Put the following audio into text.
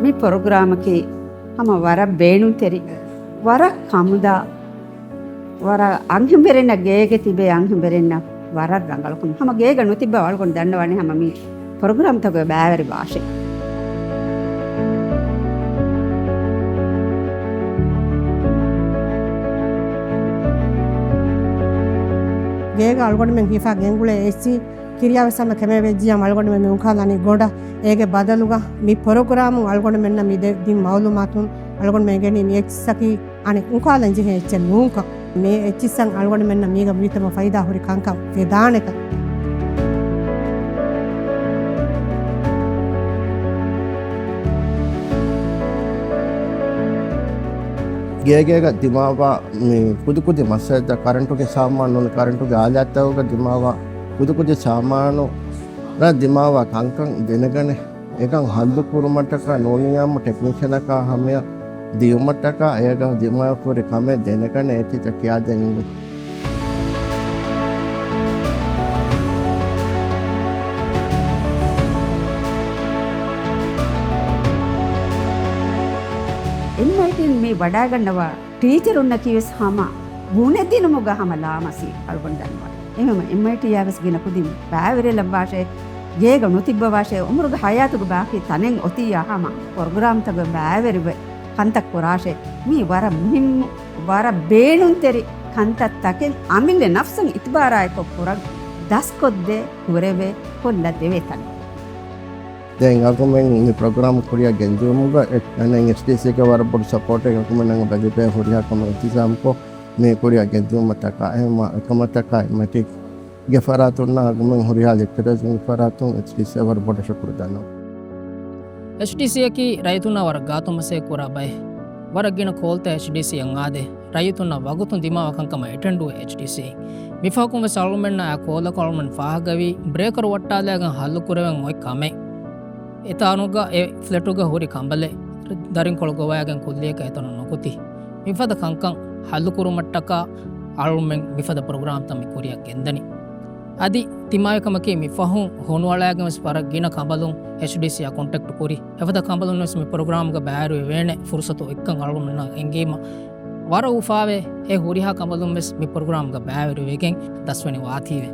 మీ ప్రోగ్రామ్కి హమ వర బేణుంతెరి వర కముదా ವರ ಅಂಗಿಂ ಬೆರೆನ್ನ ಗೇಗೆ ತಿಬೆ ಅಂಗಿಂ ಬೆರೆನ್ನ ವರ ರಂಗಳಕೊಂಡು ಹಮ ಗೇಗ ನುತಿಬ್ಬ ಒಳಗೊಂಡು ದಂಡವಾಣಿ ಹಮ ಮೀ ಪ್ರೋಗ್ರಾಮ್ ತಗೋ ಬ್ಯಾವರಿ ಭಾಷೆ ಗೇಗ ಅಳ್ಗೊಂಡು ಮೆಂಗೆ ಹಿಫಾ ಗೆಂಗುಳೆ ಎಸಿ ಕಿರಿಯಾವಸಮ ಕೆಮೆ ವೆಜ್ಜಿಯ ಅಳ್ಗೊಂಡು ಮೆಂಗೆ ಉಂಕಾಲನಿ ಗೋಡ ಏಗೆ ಬದಲುಗ ಮೀ ಪ್ರೋಗ್ರಾಮ್ ಅಳ್ಗೊಂಡು ಮೆನ್ನ ಮೀ ದಿ ಮೌಲು ಮಾತುನ್ ಅಳ್ಗೊಂಡು ಮೆಂಗೆ ನೀ ಎಕ್ಸಕಿ ಅನೆ ಉಂಕಾಲಂಜಿ ಹೆಚ್ಚೆ ನೂಂಕ මේ එච්චිස්සන් අල්ගොඩ මෙන්න මේක විතම ෆයිදා හොරි කංකම් වේදානක ගේගේක දිමාවා මේ කුදුකුදි මස්සද කරන්ටුගේ සාමාන නොන කරන්ටුගේ ආලත්තවක දිමාවා කුදුකුදි සාමානෝ ර දිමාවා කංකම් දෙනගන එකන් හල්දු කුරුමටක නෝනියම් ටෙක්නිෂියනක හැම දියුමටක අයග දිමාපුරි කමේ දෙනකන ඇතිත කියා දෙන්නේ එන්නයිටින් මේ වඩා ගන්නවා ටීචර් උන්න කිවස් හම ගුණෙදින මොග හමලා මසි අල්ගොන් දන්නවා එමම එම්මයිටි යවස් ගෙන කුදින් බෑවරේ ලබාෂේ ගේග නොතිබ්බ වාෂේ උමරුග හයාතුග බාකි තනෙන් ඔතියා හම ප්‍රෝග්‍රෑම් තග බෑවරේ ಕಂತಕ್ ಕೊರಾಶೆ ಮೀ ವರ ಮುಹಿಮ್ ವರ ಬೇಣುಂತೆರಿ ಕಂತತ್ ತಕೆನ್ ಅಮಿಲ್ಲೆ ನಫ್ಸಂಗ್ ಇತ್ಬಾರಾಯಕೊ ಪುರಗ್ ದಸ್ಕೊದ್ದೆ ಹುರೆವೆ ಕೊಲ್ಲದೆವೆ ತನ್ දැන් අකුමෙන් මේ ප්‍රෝග්‍රෑම් කොරියා ගෙන්ජුමුග එන්නන් STC එක වරපොඩ සපෝට් එක අකුමෙන් බජට් එක හොරියා කම ඉතිසම්කෝ මේ කොරියා ගෙන්ජුම තක එම කමතක මැටික් ගෙෆරාතුන්න අකුමෙන් හොරියා ලෙක්චරර්ස් ගෙෆරාතුන් STC වරපොඩ ශුක්‍ර දනෝ HDCకి రైతున్న వర గాతుమసే కురాబై వరగిన కోల్త HDC అంగాదే రైతున్న వగుతున్ దిమావకంకమ ఎటెండు HDC మిఫాకుమ సల్మెంన ఆ కోల కొల్మన్ ఫాహగవి బ్రేకర్ వట్టాలేగ హల్లు కురవెం మొయ్ కమే එතානුග ඒ ෆ්ලටුග හොරි කම්බලේ දරින් කොළගොවයාගෙන් කුල්ලියක එතන නොකුති මිෆද කංකං හල්ලුකුරුමට්ටක අලුමෙන් මිෆද ප්‍රෝග්‍රෑම් තමි කුරියක් ගෙන්දනි අදි තිමායකමකේ මිෆහුන් හොනුවලාගෙන් ස්පර ගින කම්බලුන් HDC යා කොන්ටැක්ට් කුරි එවද කම්බලුන් මෙස් මි ප්‍රෝග්‍රෑම් ග බෑරු වේනේ ෆුර්සතු එක්කන් අලුමෙන් එංගේම වර උෆාවේ ඒ හොරිහා කම්බලුන් මෙස් මි ප්‍රෝග්‍රෑම් ග බෑරු වේගෙන් දස්වනි වාතිවේ